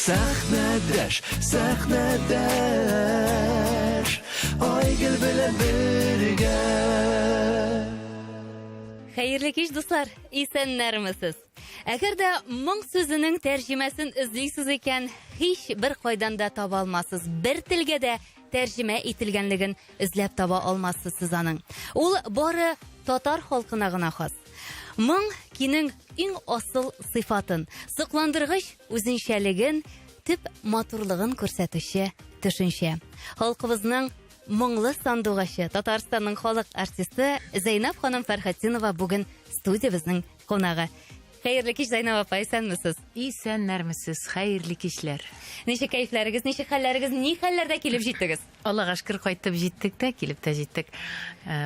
Сәхнәдәш, сәхнәдәш, Айгөл белән бергә. Хәерле кич, дуслар, исәннәрмесез? Әгәр дә моң сүзенең тәрҗемәсен эзлисез икән, һич бер кайдан да таба алмассыз. Бер телгә дә тәрҗемә ителгәнлеген эзләп таба алмассыз сез аның. Ул бары татар халкына гына хас. Моң кинең иң асыл сыйфатын, сокландыргыч үзенчәлеген, төп матурлыгын күрсәтүче төшенчә. Халкыбызның моңлы сандугачы, Татарстанның халык артисты Зәйнәп ханым Фәрхәтдинова бүген студиябезнең кунагы. Хәерле кич, Зәйнәп апа, исәнмесез? Исәннәрмесез, хәерле кичләр. Ничек кәйфләрегез, ничек хәлләрегез, ни хәлләрдә килеп җиттегез? Аллага шөкер, кайтып җиттек тә, килеп тә җиттек.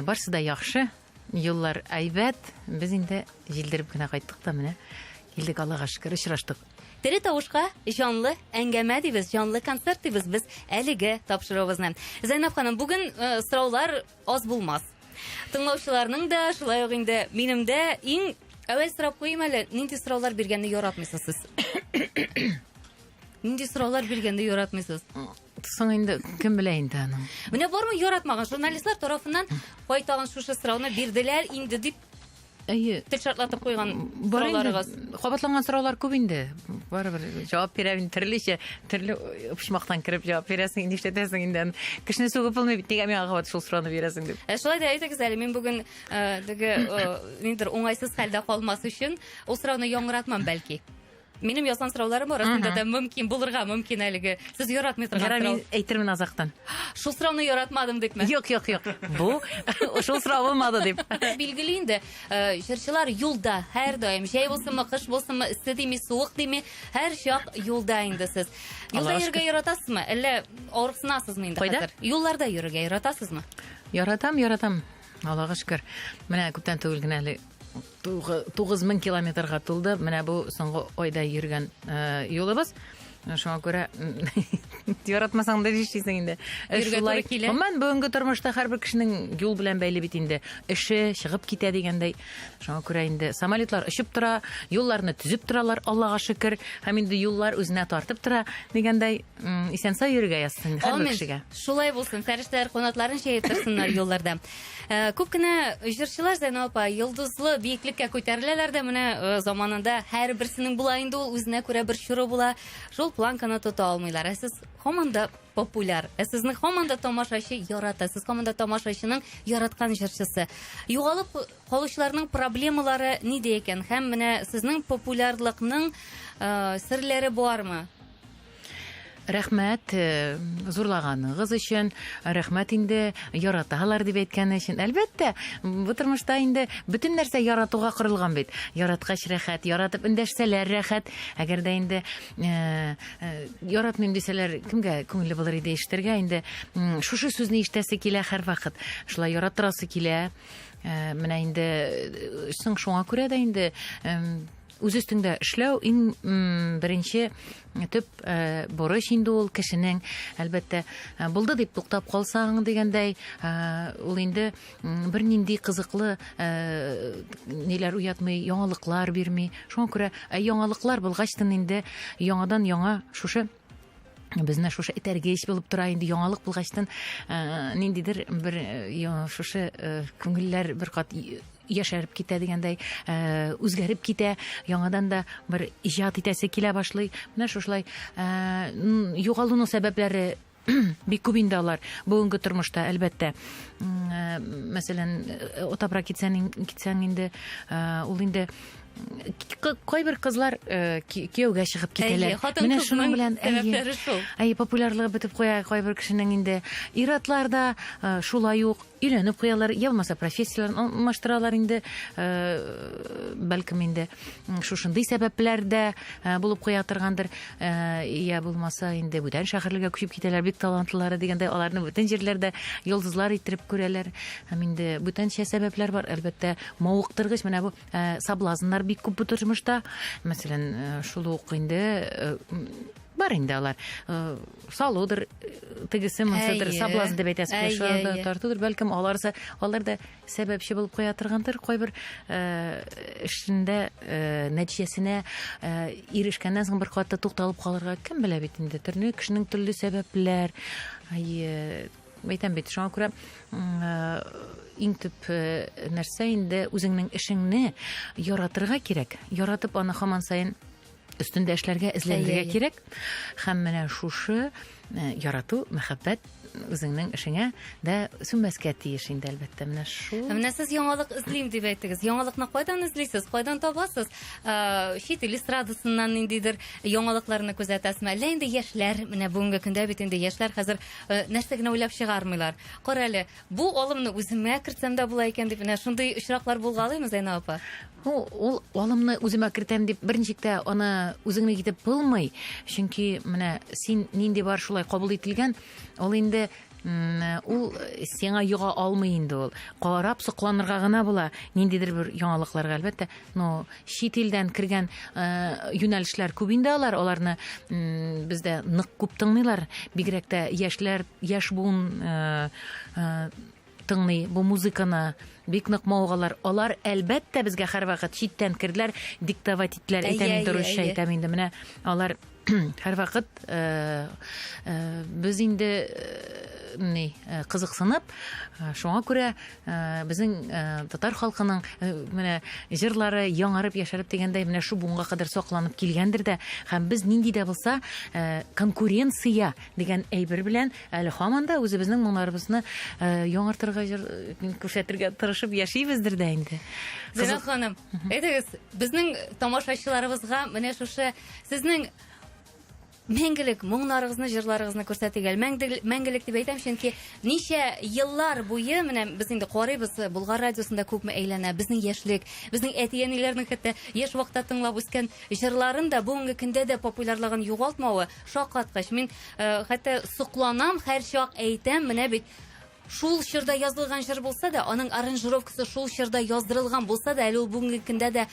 Барсы да яхшы. Юллар әйбәт. Без инде җилдереп кенә кайттык та менә. Килдек, Аллага шөкер, очраштык. Тере тавышка җанлы әңгәмә дибез, җанлы концерт дибез без әлеге тапшыруыбызны. Зәйнәп ханым, бүген сораулар аз булмас. Тыңлаучыларның да, шулай ук инде минем дә иң әвәл сорап куйым әле, нинди сораулар биргәнне яратмыйсыз сез? Нинди сораулар биргәнне яратмыйсыз? Соң инде кем белә инде аның. Менә бармы яратмаган журналистлар тарафыннан кайтаган шушы сорауны бирделәр инде дип тел шартлатып куйган сорауларыгыз. Кабатланган сораулар күп инде. Барыбер җавап бирәм, төрлечә, төрле почмактан кирип җавап бирәсең, нишләтәсең инде. Кешене сугып булмый бит, нигә миңа кабат шул сорауны бирәсең дип. Шулай да әйтегез әле, мин бүген ниндидер уңайсыз хәлдә калмас өчен ул сорауны яңгыратмам бәлки. Минем язган сорауларым арасында да мөмкин булырга мөмкин әлеге. Сез яратмый торган сорау. Мин әйтермен азактан. Шул сорауны яратмадым дипме? Юк. Бу шул сорау булмады дип. Билгеле инде, җырчылар юлда һәр даим, җәй булсынмы, кыш булсынмы, иссе дими, суык дими, һәр чак юлда инде сез. Юлда йөрергә яратасызмы? Әллә авырыксынасызмы инде хәзер? Юлларда йөрергә яратасызмы? Яратам. Аллага шөкер. Менә күптән түгел генә әле 9000 километрга тулды. Менә бу соңгы айда йөргән юлыбыз. Шуңа күрә яратмасаң да нишлисең инде. Мен бүгенге тормышта һәрбер кешенең юл белән бәйле бит инде. Эше чыгып китә дигәндәй. Шуңа күрә инде самолетлар очып тора, юлларны төзеп торалар, Аллага шөкер. Һәм инде юллар үзенә тартып тора дигәндәй, исән-сау йөрергә язсын һәрбер кешегә. Шулай булсын, фәрештәләр канатларын җәеп торсыннар юлларда. Күп кенә җырчылар, Зәйнәп апа, йолдызлы биеклеккә күтәреләләр дә, менә заманында һәрберсенең була инде ул үзенә күрә бер чоры була. Шул планканы тота алмыйлар. Сез һаман да популяр. Сезне һаман да тамашачы ярата. Сез һаман да тамашачының яраткан җырчысы. Югалып калучыларның проблемалары нидә икән? Һәм менә сезнең популярлыкның серләре бармы? Рәхмәт зурлаганыгыз өчен, рәхмәт инде яраталар дип әйткән өчен. Әлбәттә, бу тормышта инде бөтен нәрсә яратуга корылган бит. Яраткач рәхәт, яратып эндәшсәләр рәхәт. Әгәр дә инде яратмыйм дисәләр, кемгә күңеле булыр иде ишетергә инде. Шушы сүзне ишетәсе килә һәр вакыт. Шулай яратырасы килә. Менә инде соң шуңа күрә дә инде үз өстендә эшләү иң беренче төп бурыч инде ул кешенең. Әлбәттә, булды дип туктап калсаң дигәндәй, ул инде бернинди кызыклы ниләр уятмый, яңалыклар бирми. Шуңа күрә яңалыклар булгачтын инде яңадан яңа шушы безне шушы этәргеч булып тора инде яңалык булгачтын ниндидер бер шушы күңелләр бер кат яшәреп китә дигәндәй, үзгәреп китә, яңадан да бер иҗат итәсе килә башлый. Менә шулай югалуның сәбәпләре бик күп инде алар бүгенге тормышта, әлбәттә. Мәсәлән, отапра китсәң инде ул инде кайбер кызлар кияүгә чыгып китәләр. Менә шуның белән популярлыгы бетеп куя, кайбер кешенең инде иратлар да шулай ук өйләнеп куялар, я булмаса профессияләрен алмаштыралар инде. Бәлкем инде шушындый сәбәпләр дә булып куя торгандыр. Я булмаса инде бүтән шәһәрләргә күчеп китәләр, бик талантлылары дигәндәй, аларны бүтән җирләрдә йолдызлар иттереп күрәләр. Һәм инде бүтәнчә сәбәпләр бар, әлбәттә. Мавыктыргыч менә бу соблазннар бик күп бу тормышта. Мәсәлән, шул ук инде бар инде алар. Салудыр, тегесе монсыдыр, соблазн дип әйтәсез, шуларда тартудыр, бәлкем алар да сәбәпче булып куя торгандыр, кайбер эшендә нәтиҗәсенә ирешкәннән соң бер катта тукталып калырга кем белә бит инде. Төрле кешенең төрле сәбәпләр. Әйтәм бит, шуңа күрә иң төп нәрсә инде үзеңнең эшеңне яратырга кирәк. Яратып аны һаман саен өстендә эшләргә, эзләргә кирәк. Һәм менә шушы ярату, мәхәббәт үзеңнең эшеңә дә сүнмәскә тиеш инде, әлбәттә. Менә шу. Менә сез яңалык эзлим дип әйттегез. Яңалыкны кайдан эзлисез? Кайдан табасыз? Чит ил эстрадасыннан ниндидер яңалыкларны күзәтәсезме? Әллә инде яшьләр, менә бүгенге көндә бит инде яшьләр хәзер нәрсә генә уйлап чыгармыйлар. Кара әле, бу алымны үземә кертсәм дә була икән дип, менә шундый очраклар булгалыймы, Зәйнәп апа? Ул алымны үземә кертәм дип берничектә аны үзеңне китеп булмый. Чөнки менә син нинди бар шулай кабул ителгән, ул инде ул сиңа юга алмый инде ул. Карап сокланырга гына була ниндидер бер яңалыкларга, әлбәттә. Чит илдән кергән юнәлешләр күп инде аларны бездә нык күп тыңлыйлар. Бигрәк тә яшьләр, яшь буын тыңлый бу музыканы, бик нык маугалар. Алар әлбәттә безгә һәрвакыт читтән кирделәр, диктовать иттеләр, әйтәм дөрес әйтәм инде. Менә алар һәрвакыт без инде кызыксынып, шуңа күрә безнең татар халкының менә җырлары яңарып яшәреп дигәндәй менә шу буңга кадәр сакланып килгәндер дә, һәм без нинди дә булса конкуренция дигән әйбер белән әле һаман да үзебезнең моңнарыбызны яңартырга күрсәтергә тырышып яшибездер дә инде. Зәйнәп ханым, әйтегез, безнең тамашачыларыбызга менә шушы сезнең мәңгелек моңнарыгызны, җырларыгызны күрсәтегез. Мәңгелек дип әйтәм, чөнки ничә еллар буе менә без инде карыйбыз, Болгар радиосында күпме әйләнә, безнең яшьлек, безнең әти-әниләрнең хәтта яшь вакытта тыңлап үскән җырларын да бүгенге көндә дә популярлыгын югалтмавы шаккаткач. Мин хәтта сокланам, һәр чак әйтәм, менә бит шул чорда язылган җыр булса да, аның аранжировкасы шул чорда яздырылган булса да, әле ул бүгенге көндә дә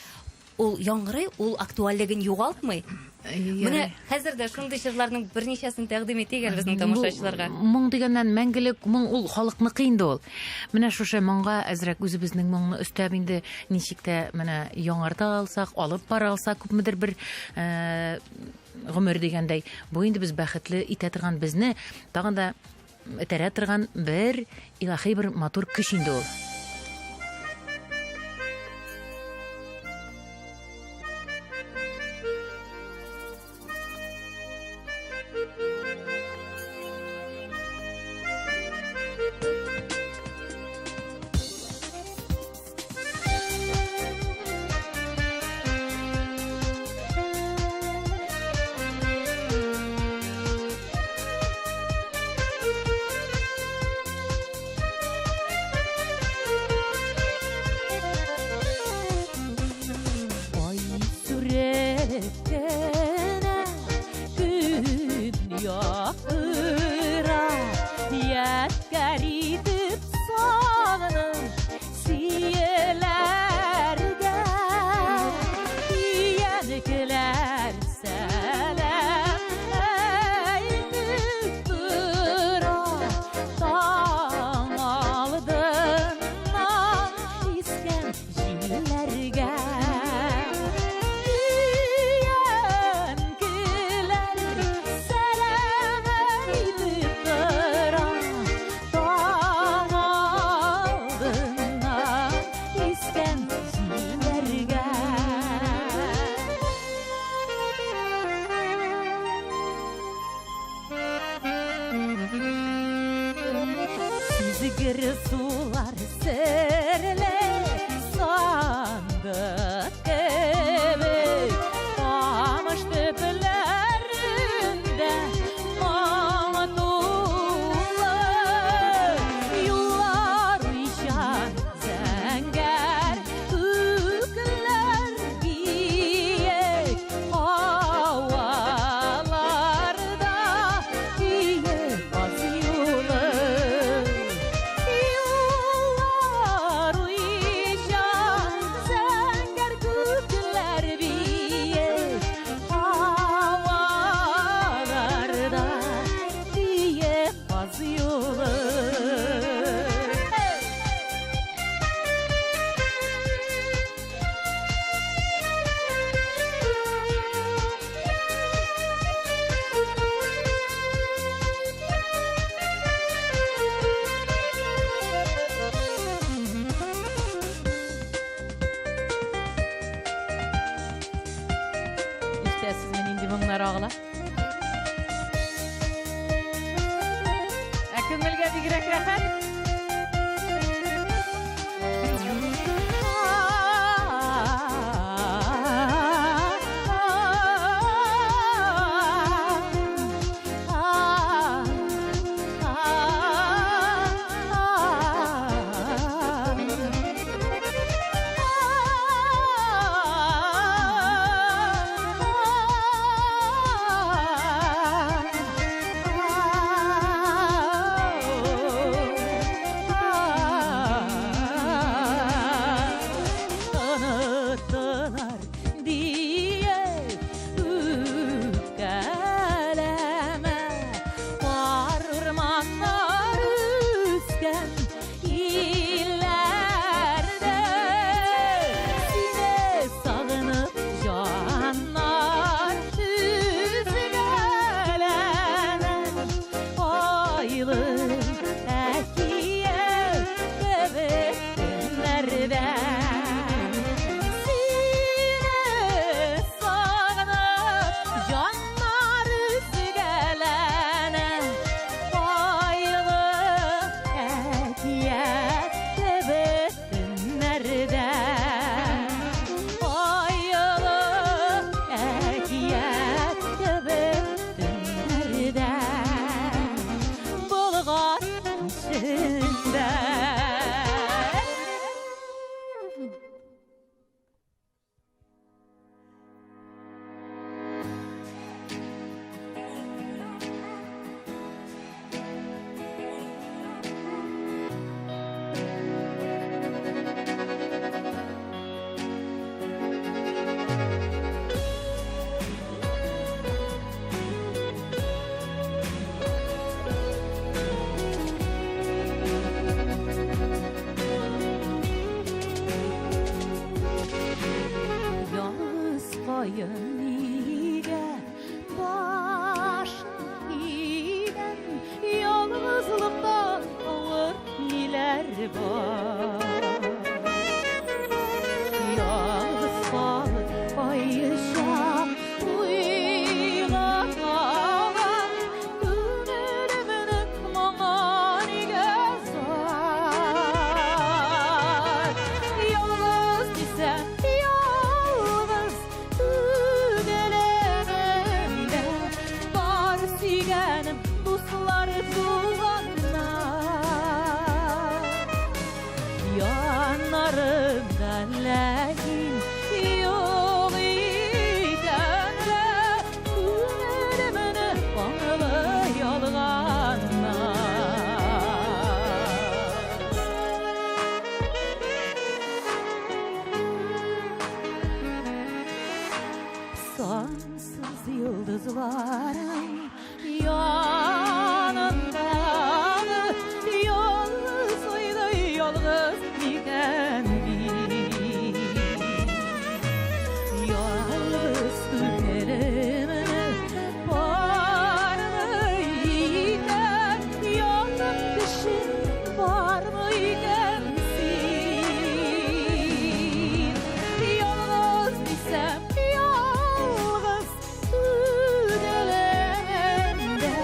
ул яңгырый, ул актуальлыгын югалтмый. Менә хәзер дә шундый җырларның берничәсен тәкъдим итегез безнең тамашачыларга. Моң дигәннән мәңгелек моң ул халыкныкы инде ул. Менә шушы моңга әзрәк үзебезнең моңны өстәп инде ничек тә менә яңарта алсак, алып бара алсак, күпмедер бер гомер дигәндәй, бу инде без бәхетле итә торган безне тагын да этәрә торган бер илаһи бер матур көч инде ул. Димонлар ağla. Akılmelge bigirek rahat. Tanıttılar diye üpkeleme parmaklar üstten illerde sine sağınıp canlar üzgelene aylı ekiye bebeklerden Yönüge baş giden yalnızlıktan ağır neler var. Yalnız kalıp ayışa uygulanan gönlümün mamani gezer. Yalnız desem yalnız ügelememde var sügenim dostlar duvanlar. Yanlarımdan lakin yok iken de gönlümün bağlı yalganlar. Sonsuz yıldızların yanında yalnız oydu yalnız iken biz. Yalnız günlerimin var mıyken yanım dışın var mıyken sin. Yalnız desem yalnız ügelememde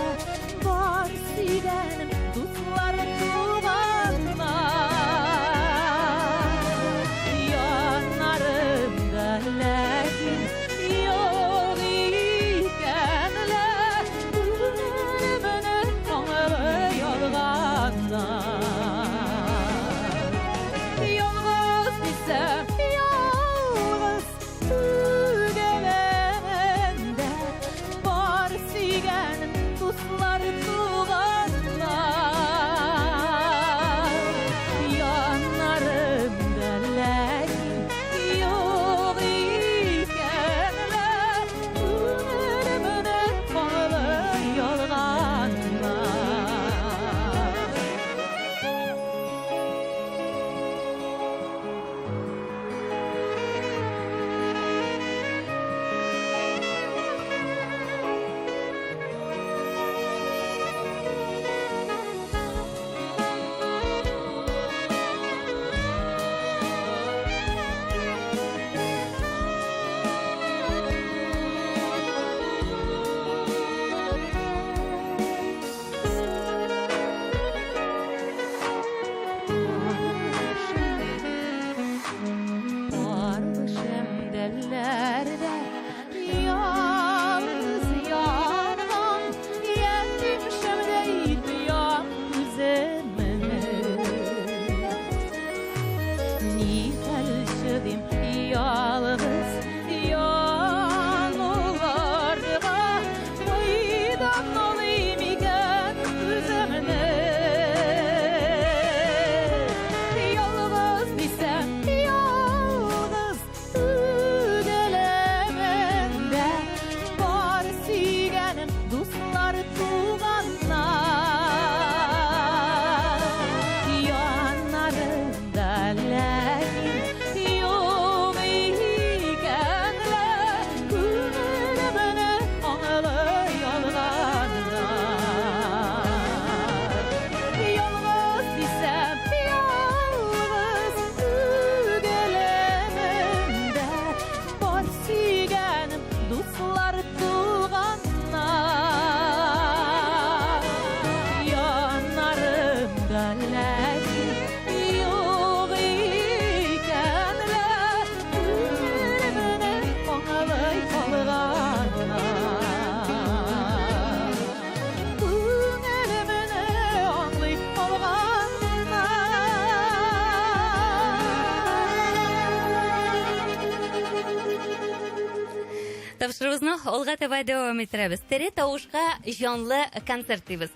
Тапшырыбызны алга таба дәвам иттерәбез. Тере тавышка җанлы концерт дибез.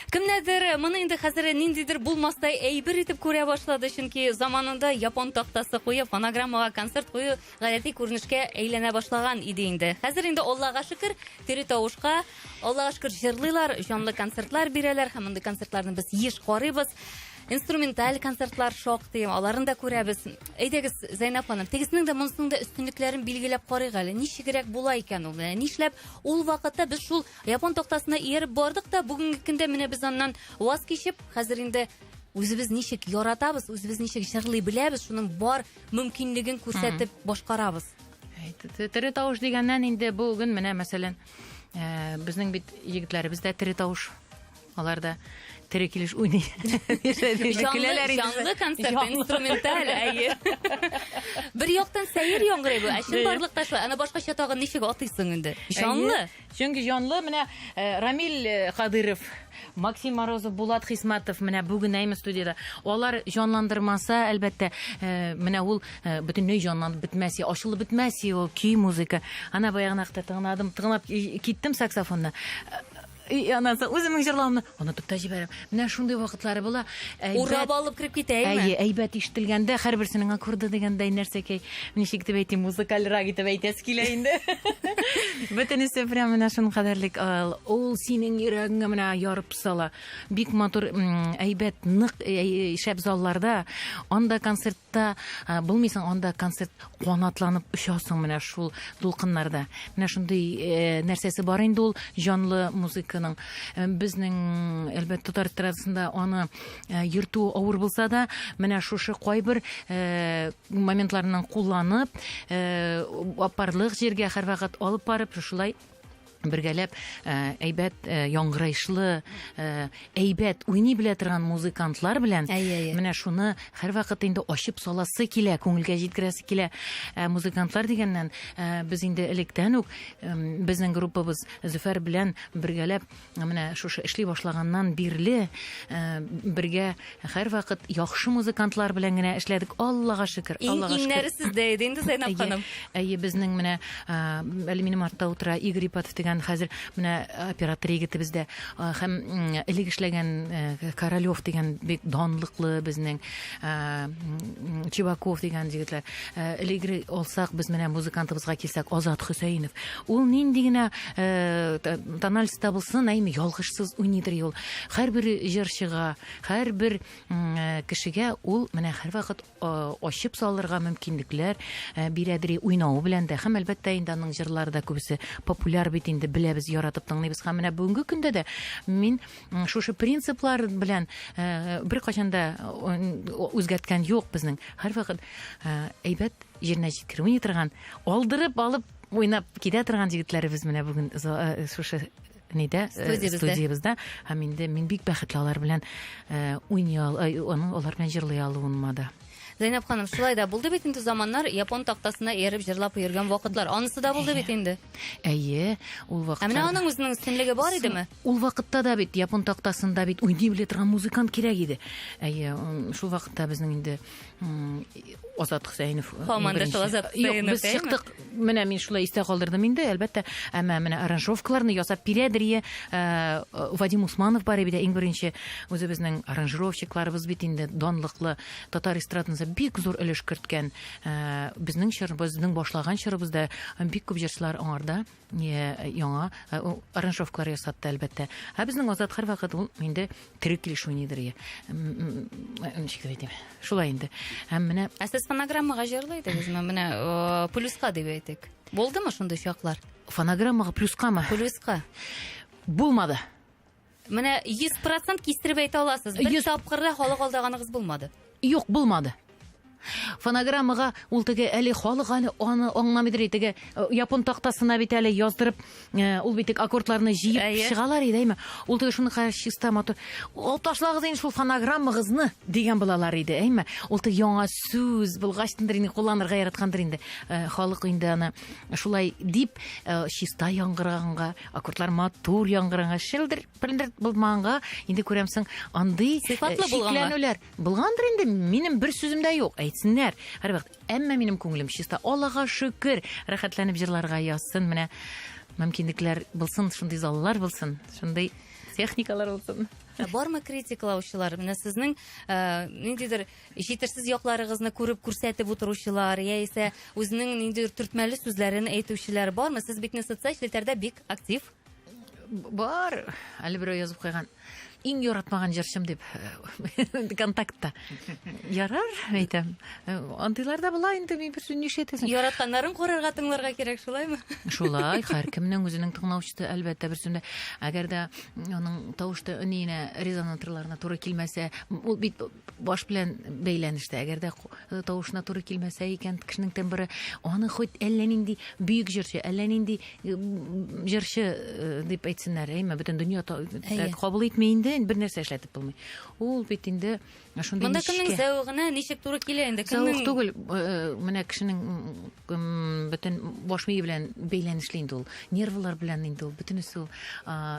Кемнәдер моны инде хәзер ниндидер булмастай әйбер итеп күрә башлады, чөнки заманында япон тактасы куеп, фонограммага концерт кую гадәти күренешкә әйләнә башлаган иде инде. Хәзер инде Аллага шөкер, тере тавышка Аллага шөкер җырлыйлар, җанлы концертлар бирәләр һәм мондай концертларны без еш карыйбыз. Инструменталь концертлар шактый, аларын да күрәбез. Әйдәгез, Зәйнәп ханым, тегесенең дә монысының да өстенлекләрен билгеләп карыйк әле. Ничегрәк була икән ул? Нишләп ул вакытта без шул япон тактасына ияреп бардык да бүгенге көндә менә без аннан ваз кичеп, хәзер инде үзебез ничек яратабыз, үзебез ничек җырлый беләбез, шуның бар мөмкинлеген күрсәтеп башкарабыз. Тере тавыш дигәннән инде бүген менә мәсәлән, безнең бит егетләребез дә тере тавыш. Алар да тере килеш уйный. Җанлы концерт, инструменталь, әйе. Бер яктан сәер яңгырый бу, әшин барлыкта шулай. Аны башкача тагын ничек атыйсың инде? Җанлы. Чөнки җанлы менә Рамил Кадыров, Максим Морозов, Булат Хисматов менә бүген әйме студияда. Алар җанландырмаса, әлбәттә, менә ул бөтенләй җанланып бетмәсе, ачылып бетмәсе ул көй музыка. Ана баягына тыңлап киттем саксофонны. Анасы үземнең җырлавымны онытып та җибәрәм. Менә шундый вакытлары була. Урап алып кирип китәйме? Әйбәт ишетелгәндә һәрберсенең аккорды дигәндәй нәрсәкәй, ничек дип әйтим, музыкальрак итеп әйтәсе килә инде. Бөтенесе прям менә шуның кадәрлек ул синең йөрәгеңә менә ярып сала. Бик матур, әйбәт, нык шәп залларда, анда концертта булмыйсың, анда концерт канатланып очасың менә шул дулкыннарда. Менә шундый нәрсәсе бар инде ул җанлы музыка. Безнең әлбәттә татар эстрадасында аны йөртү авыр булса да, менә шушы кайбер моментларны кулланып, апарлык җиргә һәрвакыт алып барып, шулай бергәләп әйбәт, яңгырайшлы, әйбәт уйный белә торган музыкантлар белән менә шуны һәрвакыт инде ачып саласы килә, күңелгә җиткерәсе килә. Музыкантлар дигәннән без инде электән үк безнең группабыз Зөфәр белән бергәләп менә шушы эшли башлаганнан бирле бергә һәрвакыт яхшы музыкантлар белән генә эшләдек. Аллага шөкер, Аллага шөкер. Иңнәре сездә иде инде, Зәйнәп ханым. Әйе, безнең менә әле минем артта утыра Игорь Ипатов дигән хәзер менә оператор егетебездә һәм элек эшләгән Королёв дигән бик данлыклы безнең Чебаков дигән егетләр. Элегре алсак, без менә музыкантыбызга килсәк, Азат Хөсәйнов. Ул нинди генә тональста булсын, әйме ялгышсыз уйныйдыр ул. Һәрбер җырчыга, һәрбер кешегә ул менә һәрвакыт ачып салырга мөмкинлекләр бирәдер, уйнау белән дә. Һәм әлбәттә инде аның җырлары да күбесе популяр бит инде, беләбез, яратып тыңлыйбыз. Һәм менә бүгенге көндә дә мин шушы принциплар белән бер качанда үзгәрткән юк безнең. Һәрвакыт әйбәт җиренә җиткереп уйный торган, алдырып алып уйнап китә торган егетләребез менә бүген шушы нидә студиябызда. Һәм инде мин бик бәхетле алар белән уйный алар белән җырлый алуыма да. Зәйнәп ханым, шулай да булды бит инде заманнар, япон тактасына ияреп җырлап йөргән вакытлар. Анысы да булды бит инде. Әйе, ул вакытта. Менә аның үзенең өстенлеге бар идеме? Ул вакытта да бит япон тактасында бит уйный белә торган музыкант кирәк иде. Әйе, шул вакытта безнең инде Азат Хөсәйнов. Команда шул Азат Хөсәйнов. Без чыктык. Менә мин шулай истә калдырдым инде, әлбәттә. Әмма менә аранжировкаларны ясап бирәдер. Вадим Усманов бар иде, иң беренче үзебезнең аранжировщикларыбыз бит инде данлыклы татар эстрадасында бик зур өлеш керткән. Безнең чорыбызның башлаган чорыбызда бик күп җырчылар аңарда яңа аранжировкалар ясатты әлбәттә. Безнең Азат һәрвакыт ул инде тере килеш уйныйдыр. Ничек дип әйтим? Шулай инде. Һәм менә Сез фонограммага җырлыйдыгызмы? Менә плюска дип әйтик. Булдымы шундый чаклар? Фонограммага плюскамы? Плюска. Булмады. Менә 100% кистереп әйтә аласыз. Бер тапкырда халык алдаганыгыз булмады. Юк, булмады. Фонограммага ул теге әле халык аны аңламыйдыр, теге япон тактасына бит әле яздырып, ул бит аккордларны җыеп чыгалар иде, әйме. Ул теге шуны чиста матур. Ул ташлагыз инде шул фонограммагызны дигән булалар иде, әйме. Ул теге яңа сүз булгачтындыр инде, кулланырга яраткандыр инде. Халык инде аны шулай дип чиста яңгыраганга, аккордлар матур яңгыраганга, шелдер булмаганга, инде күрәмсең, андый шикләнүләр булгандыр инде. Минем бер сүзем дә юк. әйтсеннәр. Һәрвакыт әмма минем күңелем чиста. Аллага шөкер, рәхәтләнеп җырларга язсын. Менә мөмкинлекләр булсын, шундый заллар булсын, шундый техникалар булсын. Бармы критикалаучылар? Менә сезнең ниндидер җитешсез якларыгызны күреп күрсәтеп утыручылар, яисә үзенең ниндидер төртмәле сүзләрен әйтүчеләр бармы? Сез бит социаль челтәрдә бик актив. Бар. Әле берәү язып куйган. Иң яратмаган җырчым дип контактта. Ярар, әйтәм. Андыйларда була инде мин бер сүз нишәтәсең. Яратканнарын карарга тыңларга кирәк, шулаймы? Шулай, һәркемнең үзенең тыңлаучысы әлбәттә бер сүндә. Әгәр дә аның тавышты өненә резонаторларына туры килмәсә, ул бит баш белән бәйләнештә. Әгәр дә тавышына туры килмәсә икән, кешенең тембры, аны хоть әллә нинди бөек җырчы, әллә нинди җырчы дип әйтсеннәр, әйме бөтен дөнья кабул итми инде. Бер нәрсә эшләтеп булмый. Ул бит инде шундый Монда кемнең зәвыгына ничек туры килә инде? Зәвык түгел, менә кешенең бөтен баш мие белән бәйләнешле инде ул. Нервлар белән инде ул. Бөтенесе ул.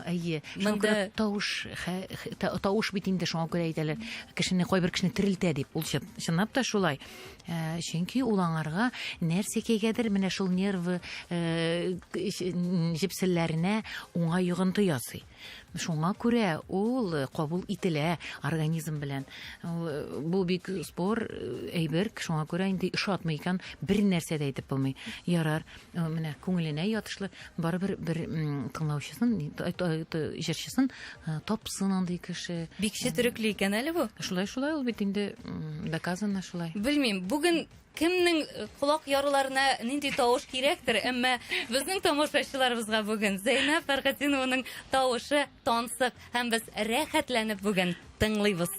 Әйе. Монда тавыш бит инде шуңа күрә әйтәләр. Кешене кайбер кешене терелтә дип. Ул чынлап та шулай. Чөнки ул аңарга нәрсәкәгәдер менә шул нервы җепселләренә уңай йогынты ясый. Шуңа күрә ул кабул ителә организм белән. Бу бик спор әйбер, шуңа күрә инде ишатмый икән, бер нәрсә дә әйтеп булмый. Ярар, менә күңеленә ятышлы барыбер бер тыңлаучысын, җырчысын тапсын андый кеше. Бик четерекле икән әле бу. Шулай ул бит инде доказано шулай. Білмейм, бүген кемнең құлақ яруларына нинди тавыш кирәктер, әмма безнең тамашачыларыбызга бүген Зәйнәп Фәргатинованың тавышы тансык һәм без рәхәтләнеп бүген тыңлыйбыз.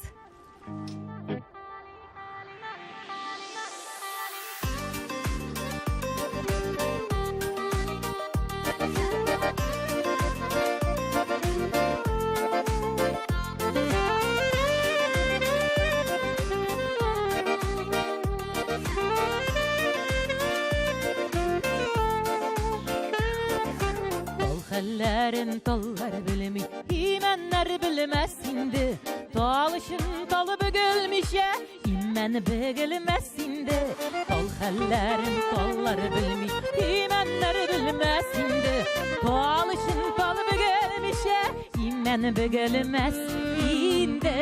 Хәлләрен таллар белми, имәннәр белмәс инде. Талышын талы бөгелмичә, имән бөгелмәс инде. Тал хәлләрен таллар белми, имәннәр белмәс инде. Талышын талы бөгелмичә, имән бөгелмәс инде.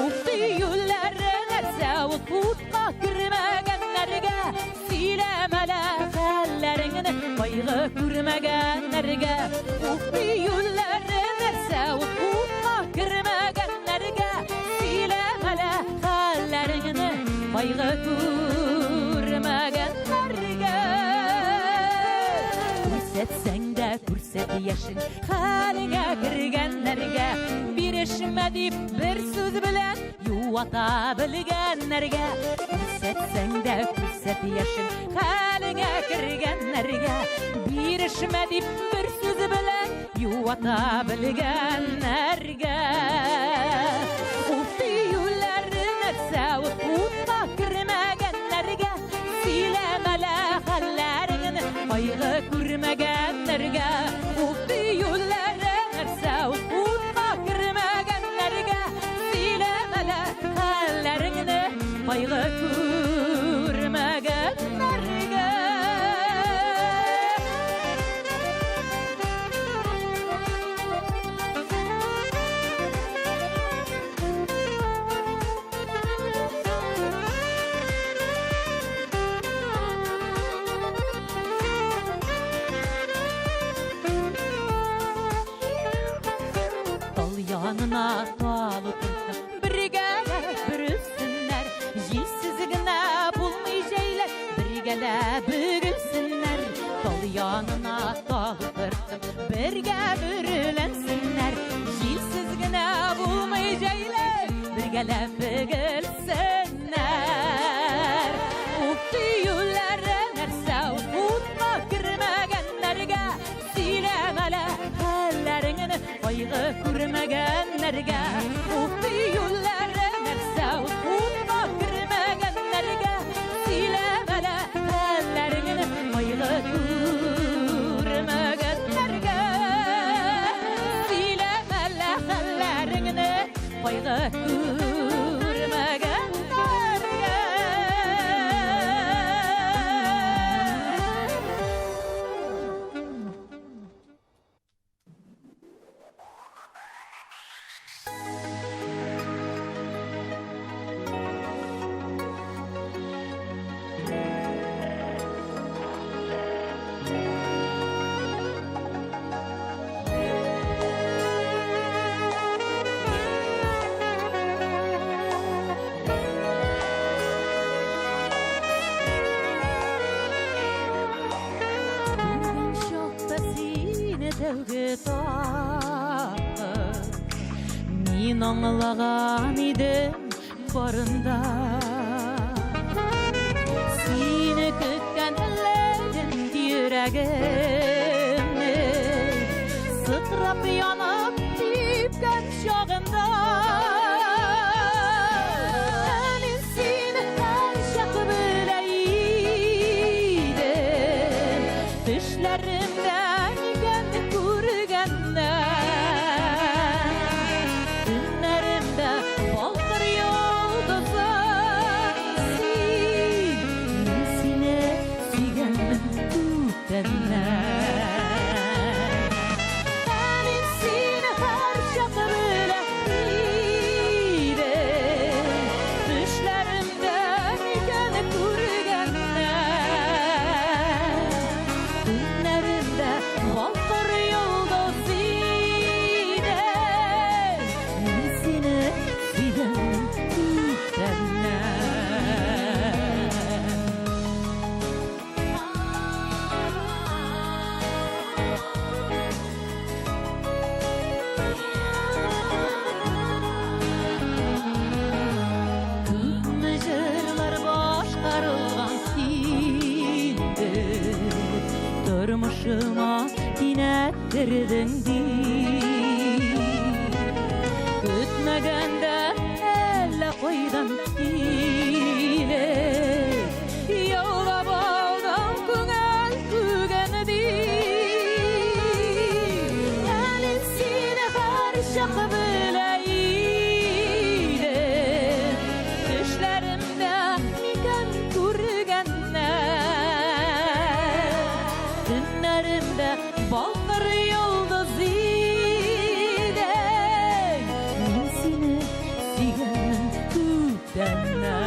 Уфты юллары нәрсә ул утка кирмәгәннәргә, сөйләмәлә хәлләреңне кайгы күрмәгәннәргә. Уфты юллары нәрсә ул утка кирмәгәннәргә, сөйләмәлә хәлләреңне кайгы күрмәгәннәргә. Күрсәтсәң дә күрсәт яшен хәлеңә кергәннәргә, бирешмә дип бер сүз белән юата белгәннәргә. Күрсәтсәң дә күрсәт яшен хәлеңә кергәннәргә, бирешмә дип бер сүз белән юата белгәннәргә. Уфты юллары нәрсә утка кирмәгәннәргә, сөйләмәлә хәлләреңне кайгы күрмәгәннәргә. Уфты юллары нәрсә утка кирмәгәннәргә, сөйләмәлә хәлләреңне кайгы күрмәгәннәргә. Янына талу тұрса, біргәлә бүрілсіннәр. Җилсіз генә булмый җәйләр, біргәлә бүгелсіннәр. Тал янына талу тұрса, біргә бүріләнсіннәр. Җилсіз генә булмый җәйләр, біргәлә бүгелсіннәр. Уфты юллары нәрсә утка кирмәгәннәргә, сөйләмәлә хәлләреңне кайгы күрмәгәннәргә. Уфты юллары нәрсә утка кирмәгәннәргә, сөйләмәлә хәлләреңне кайгы күрмәгәннәргә. Сөйләмәлә хәлләреңне кайгы күрмәгәннәргә. сәуге тағы Мин аңлаған идем барында Сине көткән әлләден йөрәгемне Сытрап янып типкән чагында Мин сине һәр чак белә идем Төшләремдә икәнне күргәннән Төннәремдә балкыр йолдызы Мин сине сөйгәнмен күптәннән Мин сине һәр чак белә идем Төшләремдә икәнне күргәннән Төннәремдә балкыр йолдыз идем Мин сине сөйгәнмен күптәннән Күпме җырлар башкарылган синде Тормышыма кинәт кердең ди Көтмәгәндә әллә кайдан килеп Яулап алдың күңел күгән ди Әле сине һәр чак белә идем Төшләремдә икән күргәннән Төннәремдә балкыр йолдыз идем Мин сине сөйгәнмен күптәннән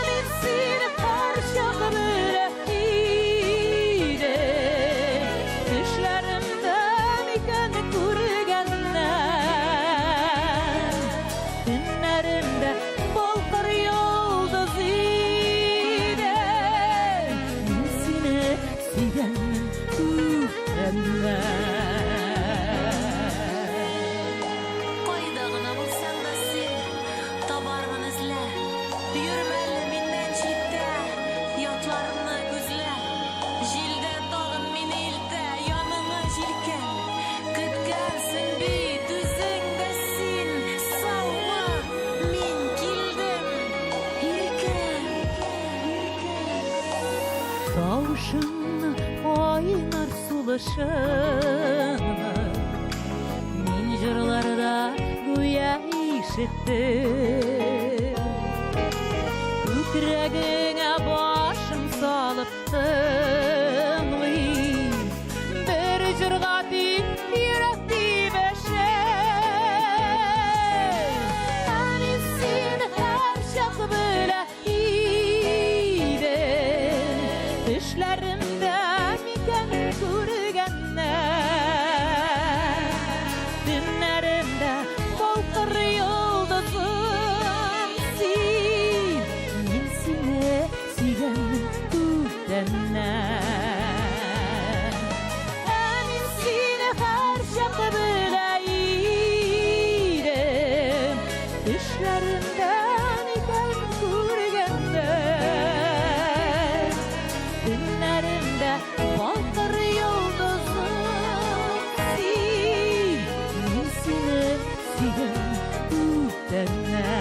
Мин сине һәр чак белә идем Төшләремдә икәнне күргәннән Төннәремдә балкыр йолдыз идем Мин сине сөйгәнмен күптәннән Кайда гына булсаң да син табармын эзлә Йөрмәле миннән читтә ятларымны күзлә Җилдә тагын мине илтә яныңа җилкән Көткәнсең бит үзең дә син Саумы мин килдем иркән Тавышыңны кайнар сулышыңны Мин җырларда гүя ишеттем Күкрәгеңә башым салып тыңлыйм Бер җырга тик йөрәк тибешем Мин сине һәр чак белә идем Төшләремдә икән күргәннән Төннәремдә балкыр йолдызым син Мин сине сөйгәнмен күптәннән Мин сине һәр чак белә идем Төшләремдә икән күргәннән Төннәремдә балкыр йолдызым син Мин сине сөйгәнмен күптәннән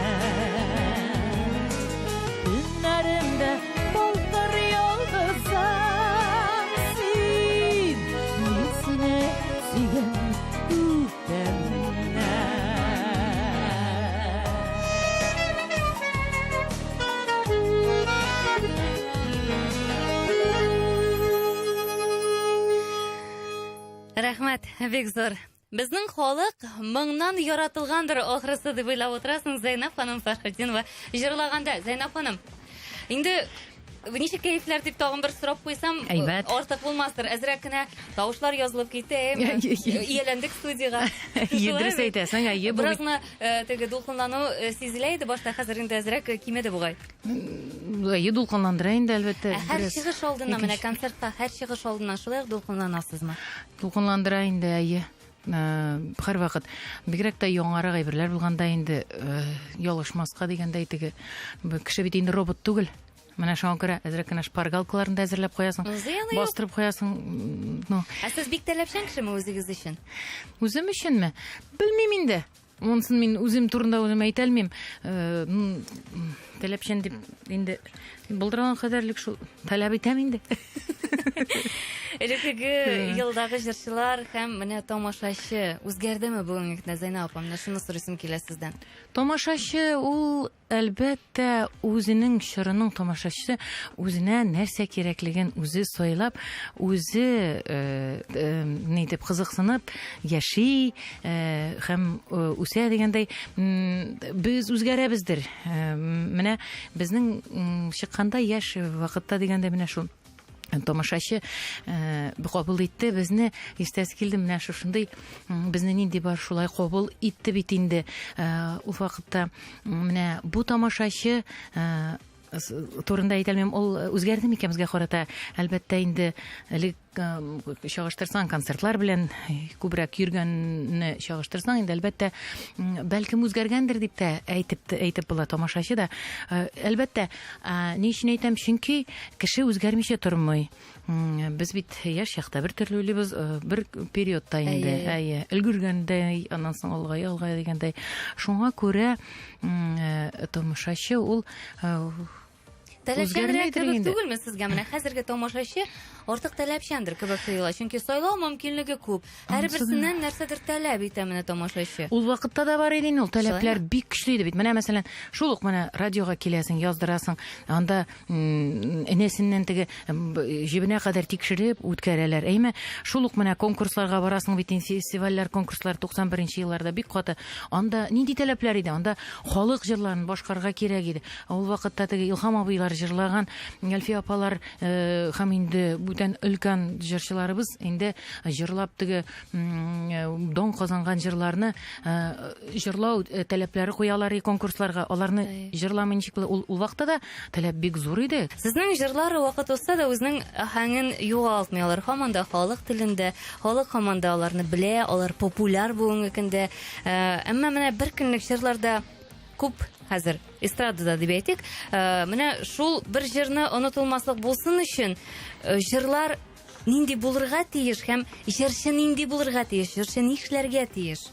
Төннәремдә балкыр йолдызым син Мин сине сөйгәнмен күптәннән Рәхмәт, бик зур. Безнең халык моңнан яратылгандыр ахрысы дип уйлап утырасың, Зәйнәп ханым Фәхретдинова җырлаганда. Зәйнәп ханым, инде ничек кәефләр дип тагын бер сорап куйсам, Әйбәт. артык булмастыр. Әзрәк кенә тавышлар язылып китә. Ияләндек студиягә. Дөрес әйтәсең, әйе, бу Бераз гына теге дулкынлану сизелә иде башта, хәзер инде әзрәк кимәде бугай. әйе дулкынландыра инде әлбәттә. Һәр Бераз чыгыш алдыннан, менә концертта һәр чыгыш алдыннан шулай дулкынланасызмы? Дулкынландыра инде, әйе. Һәрвакыт бигрәк тә яңарак әйберләр булганда инде ялышмаска дигәндәй теге кеше бит инде робот түгел. Менә шуңа күрә әзрәк кенә шпаргалкаларын да әзерләп куясың, Зыяны юк. бастырып куясың. Ну, Ә сез бик таләпчән кешеме үзегез өчен? үзем өченме? Белмим инде. Монысын мин үзем турында үзем әйтә алмыйм. Таләпчән дип инде булдырган кадәрлек шул таләп итәм инде. Элекеге елдагы җырчылар һәм менә тамашачы үзгәрдеме бүгенге көндә, Зәйнәп апа? Менә шуны сорыйсым килә сездән. Тамашачы ул әлбәттә үзенең чорының тамашачысы үзенә нәрсә кирәклеген үзе сайлап, үзе ни дип кызыксынып яши һәм үсә дигәндәй без үзгәрәбездер. Менә безнең чыкканда яшь вакытта дигәндә менә шул тамашачы кабул итте безне, истәс килде менә шушындый безне нинди бар шулай кабул итте бит инде. Ул вакытта менә бу тамашачы турында әйтәлмим, ул үзгәрде микән безгә карата? Әлбәттә инде элек чагыштырсаң концертлар белән күбрәк йөргәнне чагыштырсаң инде әлбәттә бәлкем үзгәргәндер дип тә әйтеп була тамашачы да. Әлбәттә ни өчен әйтәм, чөнки кеше үзгәрмичә тормый. Без бит яшь чакта бер төрле уйлыйбыз, бер периодта инде, әйе, өлгергәндәй, аннан соң алга дигәндәй. Шуңа күрә тамашачы ул Таләпчәнрәк үзгәрмәйдер кебек инде. түгелме сезгә? Менә хәзерге тамашачы артык таләпчәндер кебек тоела. Чөнки сайлау мөмкинлеге күп. Һәрберсеннән нәрсәдер таләп итә менә тамашачы. Ул вакытта да бар иде инде, ул таләпләр Шулаймы? бик көчле иде бит. Менә мәсәлән, шул ук менә радиога киләсең, яздырасың, анда энесеннән теге җибенә кадәр тикшереп үткәрәләр. Әйме, шул ук менә конкурсларга барасың бит, фестивальләр, конкурслар 91 елларда бик каты. Анда нинди таләпләр иде? Анда халык җырларын башкарга кирәк иде. Ул вакытта теге Илһам абыйлар җырлаган, Әлфия апалар һәм инде бүтән өлкән җырчыларыбыз инде җырлап теге дан казанган җырларны җырлау таләпләре куялар конкурсларга. Аларны җырламый ничек була? Ул вакытта да таләп бик зур иде. Сезнең җырлары вакыт узса да үзенең аһәңен югалтмыйлар. Һаман да халык телендә, халык һаман да аларны белә, алар популяр бүгенге көндә. Әмма менә бер көнлек җырларда күп хәзер эстрадада дип әйтик. Менә шул бер җырны онытылмаслык булсын өчен җырлар нинди булырга тиеш һәм җырчы нинди булырга тиеш, җырчы ни эшләргә тиеш?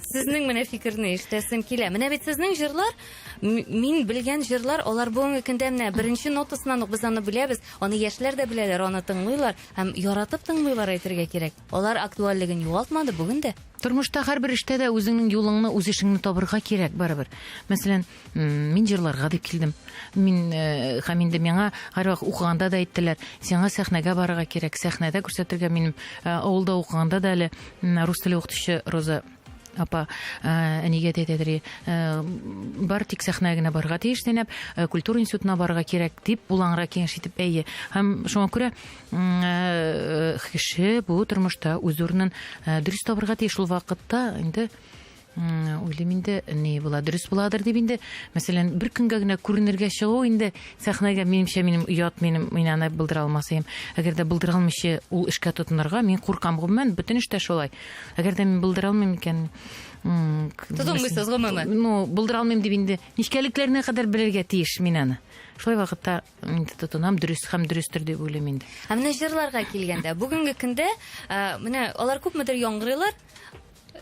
Сезнең менә фикерне ишетәсем килә. Менә бит сезнең җырлар, мин белгән җырлар, алар бүгенге көндә менә беренче нотасыннан ук без аны беләбез. Аны яшьләр дә беләләр, аны тыңлыйлар һәм яратып тыңлыйлар әйтергә кирәк. Алар актуальлыгын югалтмады бүген дә. Тормышта һәрбер эштә дә үзеңнең юлыңны, үз эшеңне табырга кирәк барыбер. Мәсәлән, мин җырларга дип килдем. Мин һәм инде миңа һәрвакыт укыганда да әйттеләр, сиңа сәхнәгә барырга кирәк, сәхнәдә күрсәтергә. Минем авылда укыганда да әле рус теле укытучы Роза апа әнигә әйтәдер, бар тик сәхнәгә барырга тиеш, Зәйнәп, культура институтына барырга кирәк дип булаңра киңәш итеп, әйе. Һәм шуңа күрә кеше бу тормышта үз урынын дөрес табырга тиеш. Ул вакытта инде уйлыйм инде ни була, дөрес буладыр дип инде. Мәсәлән, бер көнгә генә күренергә чыгу инде сәхнәгә минемчә минем уят, мин аны булдыра алмасам. Әгәр дә булдыра алмыйча ул эшкә тотынырга мин куркам гомумән, бөтен эштә шулай. Әгәр дә мин булдыра алмыйм икән, Тотынмыйсыз гомумән. Ну, булдыра алмыйм дип инде ничкәлекләренә кадәр белергә тиеш мин аны. Шулай вакытта инде тотынам, дөрес һәм дөрестер дип уйлыйм инде. Менә җырларга килгәндә, бүгенге көндә менә алар күпмедер яңгырыйлар.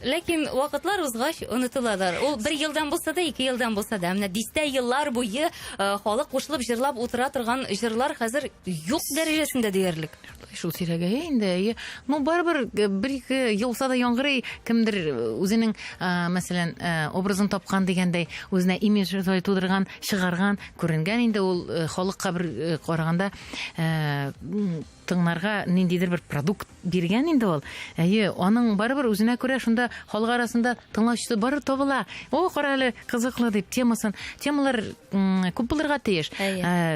Ләкин вакытлар узгач онытылалар. Ул 1 елдан булса да, 2 елдан булса да, менә дистә еллар буе халык кушылып җырлап утыра торган җырлар хәзер юк дәрәҗәсендә диярлек. Шул сирәгә инде. Ну барыбер бер-ике елса да яңгырый, кемдер үзенең мәсәлән образын тапкан дигәндәй, үзенә имидж тудырган, чыгарган, күренгән инде ул халыкка бер караганда тыңнарга ниндидер бер продукт биргән инде ул. Аның барыбер үзенә күрә шунда халык арасында тыңлаучысы барыр табыла. О, кара әле кызыклы дип темалар күп булырга тиеш.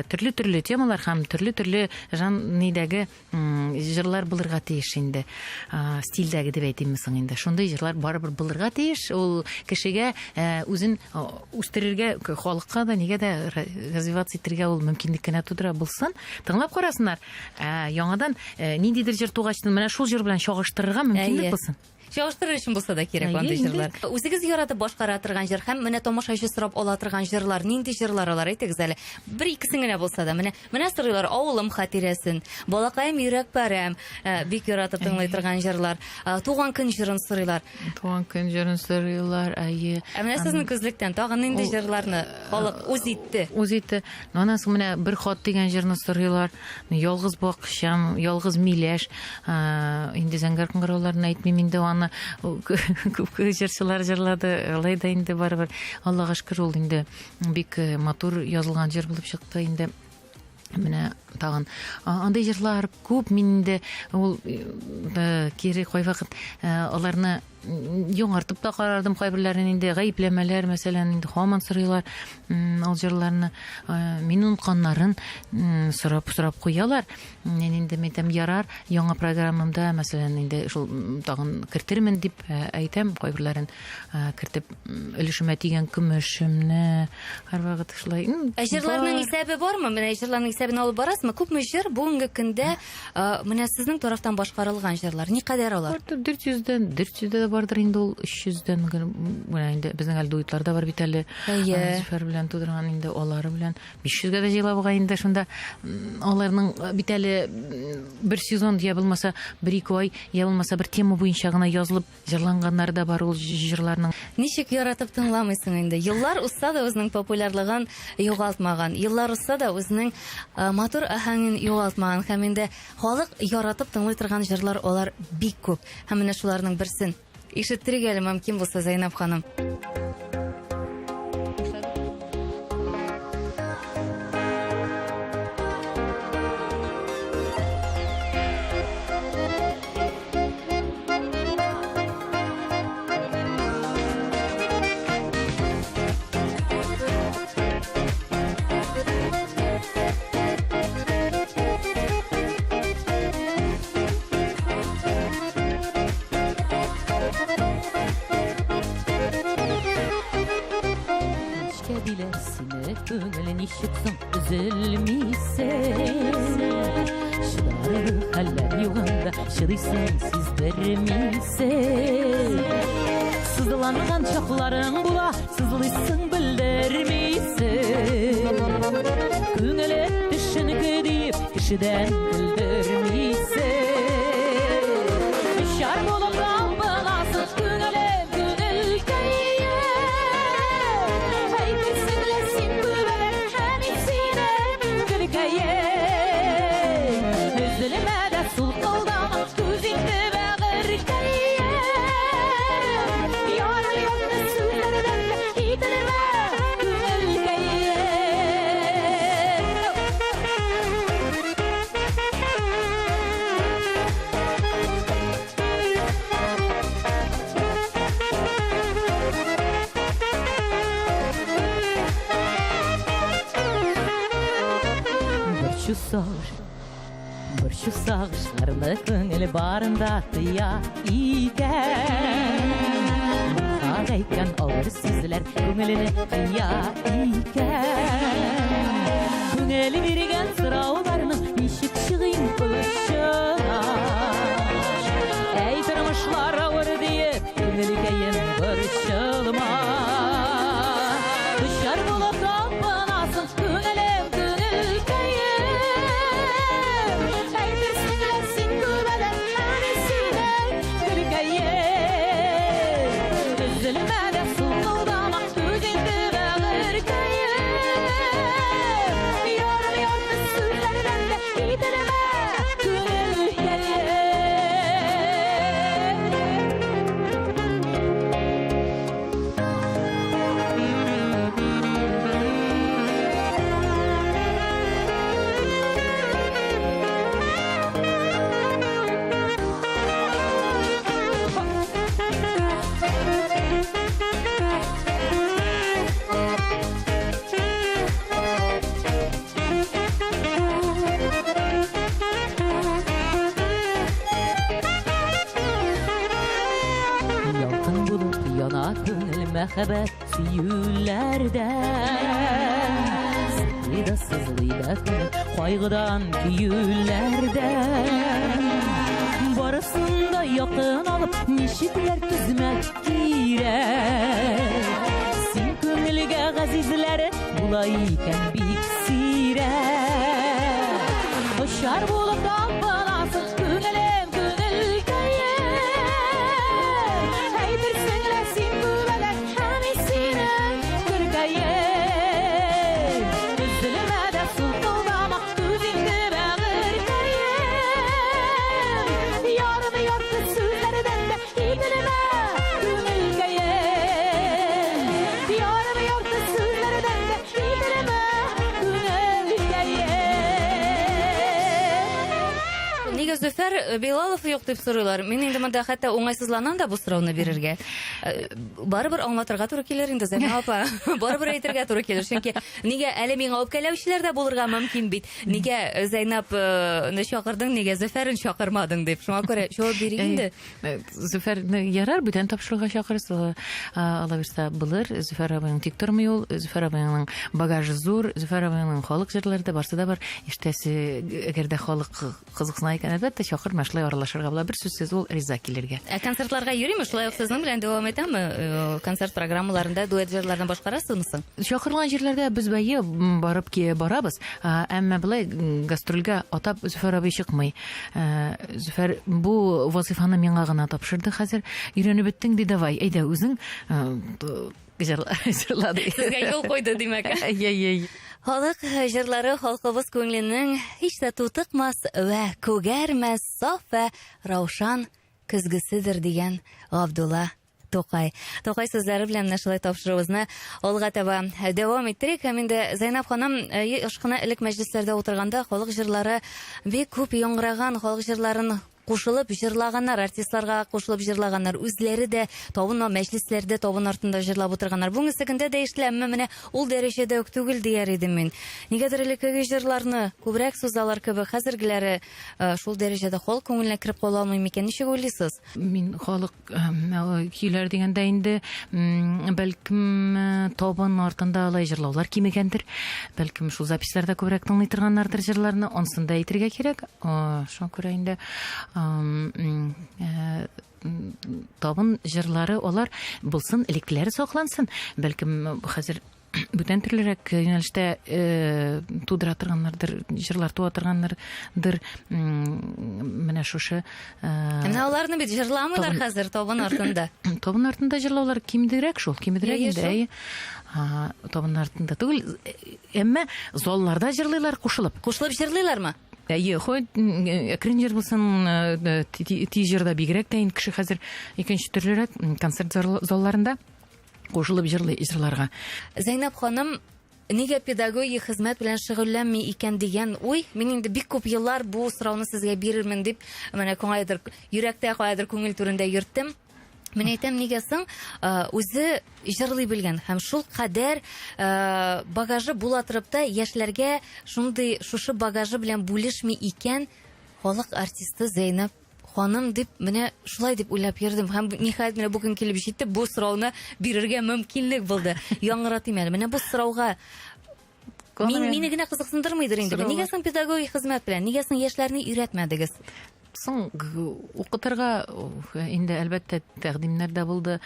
Төрле темалар һәм төрле жан нидәге җырлар булырга тиеш инде. Стильдәге дип әйтимме соң инде. Шундый җырлар барыбер булырга тиеш. Ул кешегә үзен үстерергә, халыкка да нигә дә развивация итәргә ул мөмкинлек кенә тудыра булсын. Тыңлап карасыннар. Яңадан ниндидер җыр тугачтын менә шул җыр белән чагыштырырга мөмкинлек булсын. Чагыштырыр өчен булса да кирәк андый җырлар. Үзегез яратып башкара торган җыр һәм менә тамашачы сорап ала торган җырлар, нинди җырлар алар, әйтегез әле. Бер-икесен генә булса да, менә сорыйлар, авылым хатирәсен, балакаем йөрәк парәм, бик яратып тыңлый торган җырлар, туган көн җырын сорыйлар. Туган көн җырын сорыйлар, Менә сезнең күзлектән тагын нинди җырларны халык үз итте. Аннан соң менә бер хат дигән җырны сорыйлар. Ялгыз бакчам, ялгыз миләш. Инде зәңгәр кыңгырауларны әйтмим инде. Күп җырчылар җырлады, алай да инде барыбер. Аллага шөкер, ул инде бик матур язылган җыр булып чыкты инде. Менә тагын андай җырлар күп, мин инде ул кире кайвакыт аларны яңартып та карадым, кайберләрен инде гаепләмәләр, мәсәлән, инде һаман сорыйлар ал җырларны, мин унытканнарын сорап куялар. Мен инде мәйтәм ярар, яңа программамда, мәсәлән, инде шул тагын кертермен дип әйтәм, кайберләрен кертеп өлешемә тигән көмешемне һәрвакыт шулай. Җырларның исәбе бармы? Менә җырларның исәбен алып барасызмы? Күпме җыр бүгенге көндә менә сезнең тарафтан башкарылган җырлар? Никадәр алар? 400 бардыр инде, ул 300-дән менә инде безнең әле дуэтларда бар бит әле. Зөфәр белән тудырган инде, алары белән 500-гә дә җыйлабыга инде шунда. Аларның бит әле бер сезон я булмаса 1-2 ай, я булмаса бер тема буенча гына язылып җырланганнар да бар ул җырларның. Ничек яратып тыңламыйсың инде? Еллар узса да үзенең популярлыгын югалтмаган. Еллар узса да үзенең матур аһәңен югалтмаган. Һәм инде халык яратып тыңлый торган җырлар алар бик күп. Һәм менә шуларның берсен ишеттерергә әле мөмкин булса, Зәйнәп ханым. Көңілін ишітсің үзілмейсің, шыдары хәлләр юғанда шыдайсың сіздірмейсің. Сызыланған шақларың була, сызылайсың білдірмейсің. Көңілі түшін көдейіп, кішіден білдірмейсің. Шар болып қалбығасың көңілі bir şu sağışlarını көңіл барында тыя икән. Ağayken ağır sizler көңіліні тыя икән. Көңілі берген sıraуларының нешік шығын ұшына. Әй тұрмышылар ауыр дейі көңілі кәйін бұршылма. Дұшар болып тапынасың көңілім көңіл кәйін. мәхәббәт сөюләрдән сызлый да күңел кайгыдан көюләрдән барысын да якын алып ничекләр түзмәк кирәк син күңелгә газизләре була икән бик сирәк Hoşar bulup dalbanasın Күңелем күңелкәем Әйтерсеңләр син күбәләк Һәм синең күркәем Үзелмә дә султылдамак Күзеңде бәгыркәем Ярымы ярты сүзләрдән дә Ителмә күңелкәем Ярымы ярты сүзләрдән дә Ителмә күңелкәем Нигә Зөфәр Билалов юк дип сорыйлар. Мин инде монда хәтта уңайсызланам да бу сорауны бирергә. Барыбер аңлатырга туры килер инде Зәйнәп апа. Барыбер әйтергә туры килер. Чөнки нигә әле миңа үпкәләүчеләр дә булырга мөмкин бит. Нигә Зәйнәпне чакырдың, нигә Зөфәрен чакырмадың дип. Шуңа күрә җавап бирик инде. Зөфәрне ярар бүтән тапшыруга чакырырсыз. Алабызда булыр. Зөфәр абыйның тик тормый ул. Зөфәр абыйның багажы зур. Зөфәр абыйның халык җырлары барсы да бар. Иштәсе әгәр дә халык кызыксына икән, әлбәттә чакырма, шулай аралашырга була. Бер сүзсез ул риза килергә. Концертларга йөриме? Шулай ук сезнең белән дәвам итәме? Концерт программаларында дуэт җырларны башкарасызмы? Чакырылган җирләрдә без бәйе барып барабыз. Әмма булай гастрольгә атап Зөфәр абый чыкмый. Зөфәр бу вазифаны миңа гына тапшырды хәзер. Өйрәнеп беттең ди, давай, әйдә үзең җырлады. Сезгә юл койды димәк. Ай. Халык җырлары халкыбыз күңеленең һич тә тутыкмас вә күгәрмәс саф вә раушан көзгесидер дигән Габдулла Тукай. Тукай сүзләре белән менә шулай тапшыруыбызны алга таба дәвам иттерик. Һәм инде Зәйнәп ханым ышкына элек мәҗлесләрдә утырганда халык җырлары бик күп яңгыраган, халык җырларын кушылып җырлаганнар, артистларга кушылып җырлаганнар, үзләре дә табын мәҗлесләрдә табын артында җырлап утырганнар. Буңгысы көндә дә ишеләмме менә ул дәрәҗәдә үк түгел дияр идем мин. Нигәдер элеккеге җырларны күбрәк сузалар кебек, хәзергеләре шул дәрәҗәдә халык күңеленә кирип кала алмый микән? Ничек уйлыйсыз? Мин халык көйләр дигәндә инде бәлкем табын артында алай җырлаулар кимегәндер. Бәлкем шул записләрдә күбрәк тыңлый торганнардыр җырларны. Онсын да әйтергә кирәк. Шуңа күрә инде табын җырлары алар булсын, элеккеләре саклансын. Бәлкем хәзер бүтән төрлерәк юнәлештә тудыра торганнардыр, җырлар туа торганнардыр. Менә шушы Менә аларны бит җырламыйлар хәзер табын артында. Табын артында җырлаулар кимдерәк шул, кимдерәк инде. Табын артында түгел, әмма залларда җырлыйлар кушылып. Кушылып җырлыйлармы? Хоть әкрен җыр булсын, ти җырда бигрәк тә инде кеше хәзер икенче төрлерәк концерт залларында кушылып җырлый җырларга. Зәйнәп ханым нигә педагогик хезмәт белән шөгыльләнми икән дигән уй, мин инде бик күп еллар бу сорауны сезгә бирермен дип, менә кайдыр йөрәктә кайдыр күңел түрендә йөрттем. Мен әйтәм, нигә соң үзе җырлый белгән һәм шул кадәр багажы була торып та яшьләргә шушы багажы белән бүлешми икән халык артисты Зәйнәп ханым дип, менә шулай дип уйлап йөрдем. Һәм ниһаять менә бүген килеп җитте, бу сорауны бирергә мөмкинлек булды. Яңгыратыйм әле. Менә бу сорауга мине генә кызыксындырмыйдыр инде. Нигә соң педагогик хезмәт белән, нигә соң яшьләрне өйрәтмәдегез? Соң укытырга инде әлбәттә тәкъдимнәр дә булды.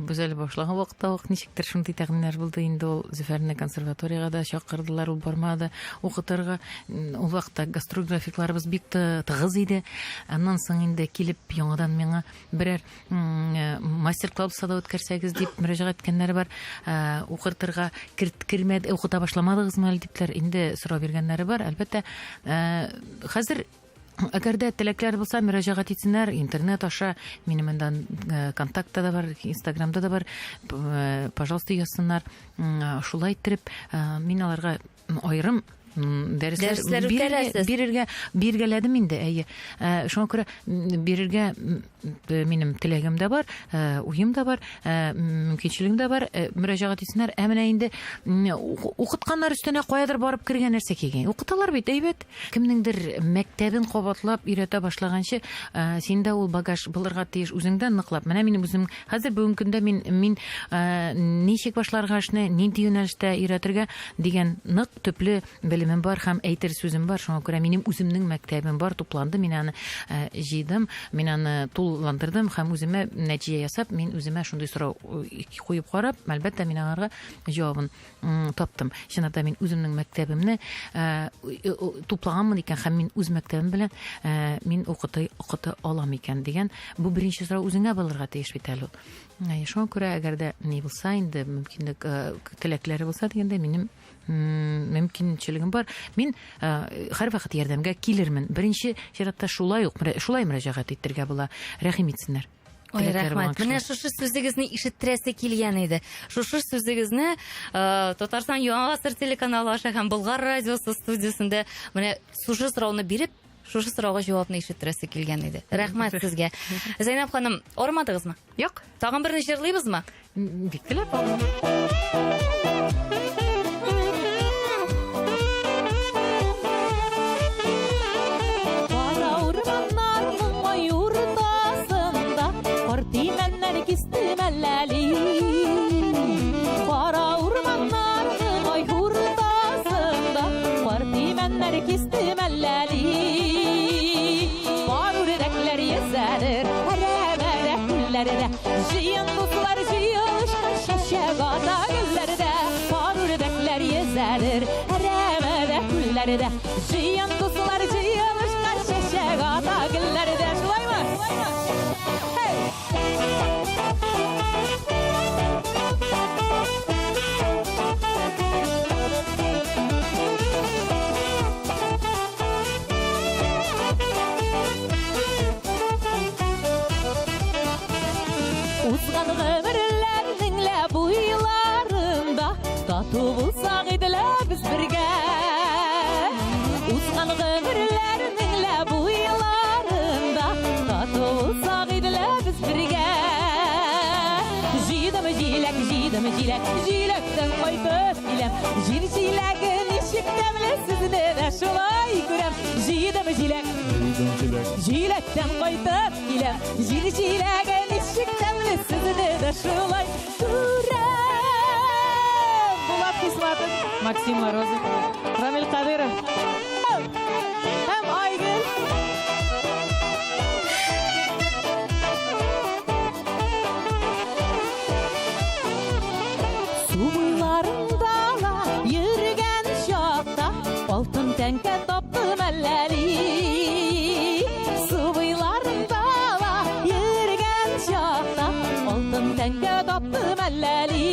Без әле башлаган вакытта ничектер шундый тәкъдимнәр булды. Инде ул Зөфәрне консерваториягә да чакырдылар, ул бармады укытырга. Ул вакытта гастроль графикларыбыз бик тыгыз иде. Аннан соң инде килеп яңадан миңа берәр мастер-класс да үткәрсәгез дип мөрәҗәгать иткәннәре бар. Укытырга кирмәде, укыта башламадыгызмы дипләр. Инде сорау биргәннәре бар. Әлбәттә хәзер әгәр дә теләкләр булса, мөрәҗәгать итсеннәр, интернет аша, минем монда контактта да бар, Инстаграмда да бар, пожалуйста, язсыннар. Шулай иттереп, мин аларга айрым Дәресләр үткәрәсез. Биргәләдем инде, әйе. Шуңа күрә бирергә минем теләгем дә бар, уем да бар, мөмкинчелегем дә бар. Мөрәҗәгать итсеннәр, ә менә инде укытканнар өстенә каядыр барып кергән нәрсә килгән. Укыталар бит, әйбәт. Кемнеңдер мәктәбен кабатлап өйрәтә башлаганчы, синдә ул багаж булырга тиеш, үзеңдә ныклап. Менә минем үзем хәзер бүгенге көндә мин ничек башларга эшне, нинди юнәлештә өйрәтергә дигән нык төпле белемем бар һәм әйтер сүзем бар. Шуңа күрә минем үземнең мәктәбем бар, тупланды, мин аны җыйдым, мин аны тулландырдым һәм үземә нәтиҗә ясап, мин үземә шундый сорау куеп карап, әлбәттә мин аңарга җавабын таптым. Чынлап мин үземнең мәктәбемне туплаганмын икән һәм мин үз мәктәбем белән мин укыта алам икән дигән бу беренче сорау үзеңә булырга тиеш бит әле. Шуңа күрә әгәр дә ни булса инде мөмкинлек теләкләре булса дигәндә минем мөмкинчелегем бар. Мин һәрвакыт ярдәмгә килермен. Беренче чиратта шулай мөрәҗәгать итәргә була. Рәхим итсеннәр. Ой, рәхмәт. Менә шушы сүзегезне ишеттерәсе килгән иде. Шушы сүзегезне Татарстан Яңа Гасыр телеканалы аша һәм Болгар радиосы студиясендә менә шушы сорауны биреп, шушы сорауга җавапны ишеттерәсе килгән иде. Рәхмәт сезгә. Зәйнәп ханым, армадыгызмы? Юк. Тагын берне җырлыйбызмы? Бик теләп алам. Жиын достар жиылышка шәшәгата гөлләрдә парүрдәкләр езәлер әрәмәдә күлләрдә жиын достар жиылышка шәшәгата гөлләрдә шулаймы? Узган гомерләрнең лә буйларында тату булсак иделә без бергә. Узган гомерләрнең лә буйларында тату булсак иделә без бергә. Җидем җиләк, җиләктән кайтып киләм. Җир җиләге ничек тәмле сезне дә шулай күрәм. Җидем җиләк, җиләктән кайтып киләм. Җир җиләге ничек тәмле сезне дә шулай күрәм. Булат Кисматов, Максим Морозов, Рамил Кадыров һәм Айгөл. Йөргән чакта алтын тәңкә таптым әлләли. Су буйларында йөргән чакта алтын тәңкә таптым әлләли.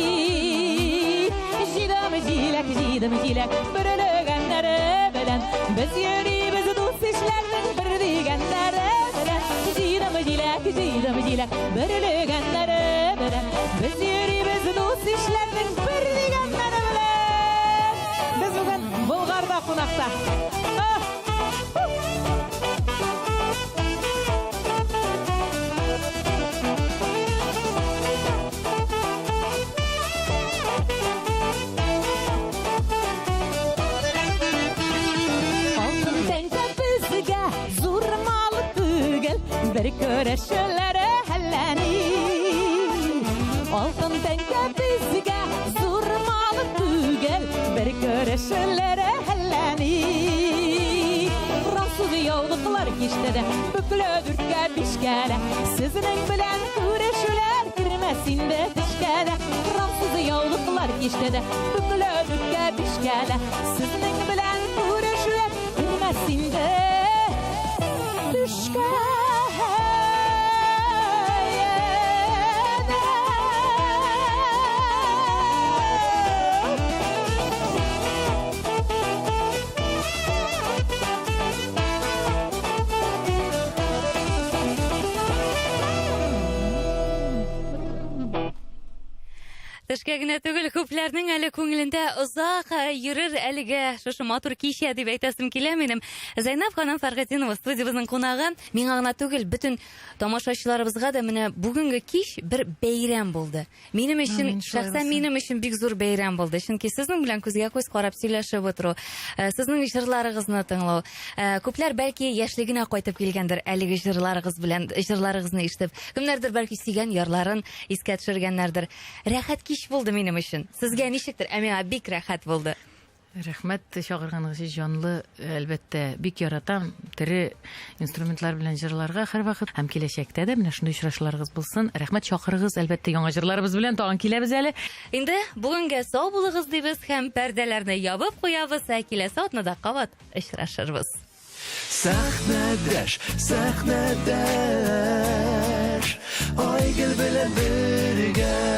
Җидем җиләк бөрелгәннәре белән без йөрибез дус ишләрнең бер дигәннәре белән. Җидем җиләк бөрелгәннәре белән без йөрибез дус ишләрнең бер дигәннәре белән. Без бүген Болгарда кунакта. Алтын тәңкә безгә зур мал түгел, бер көрәшәләре әлләни. Алтын тәңкә безгә зур мал түгел, бер көрәшәләре әлләни. Француз яулыклар киштәдә, бүкле дүрткә бишкәдә, сезнең белән күрешүләр кирмәс инде тишкәдә. Француз яулыклар киштәдә, бүкле дүрткә бишкәдә, сезнең белән күрешүләр кирмәс инде тишкәдә. Төшкә генә түгел, күпләрнең әле күңелендә озак йөрер әлеге шушы матур кичә дип әйтәсем килә минем. Зәйнәп ханым Фәргатинова студиябезнең кунагы. Миңа гына түгел, бөтен тамашачыларыбызга да менә бүгенге кич бер бәйрәм булды. Минем өчен, шәхсән минем өчен бик зур бәйрәм булды. Чөнки сезнең белән күзгә күз карап сөйләшеп утыру, сезнең җырларыгызны тыңлау, күпләр бәлки яшьлегенә кайтып килгәндер әлеге җырларыгыз белән, җырларыгызны ишетеп. Кемнәрдер бәлки сөйгән ярларын искә төшергәннәрдер. Рәхәт кич булды минем өчен. Сезгә ничектер, миңа бик рәхәт булды. Рәхмәт чакырганыгыз өчен, җанлы, әлбәттә, бик яратам. Тере инструментлар белән җырларга һәрвакыт һәм киләчәктә дә менә шундый очрашларыгыз булсын. Рәхмәт, чакырыгыз, әлбәттә, яңа җырларыбыз белән тагын киләбез әле. Инде бүгенгә сау булыгыз дибез һәм пәрдәләрне ябып куябыз, киләсе атнада кабат очрашырбыз. Сәхнәдәш, сәхнәдәш, Айгөл белән бергә.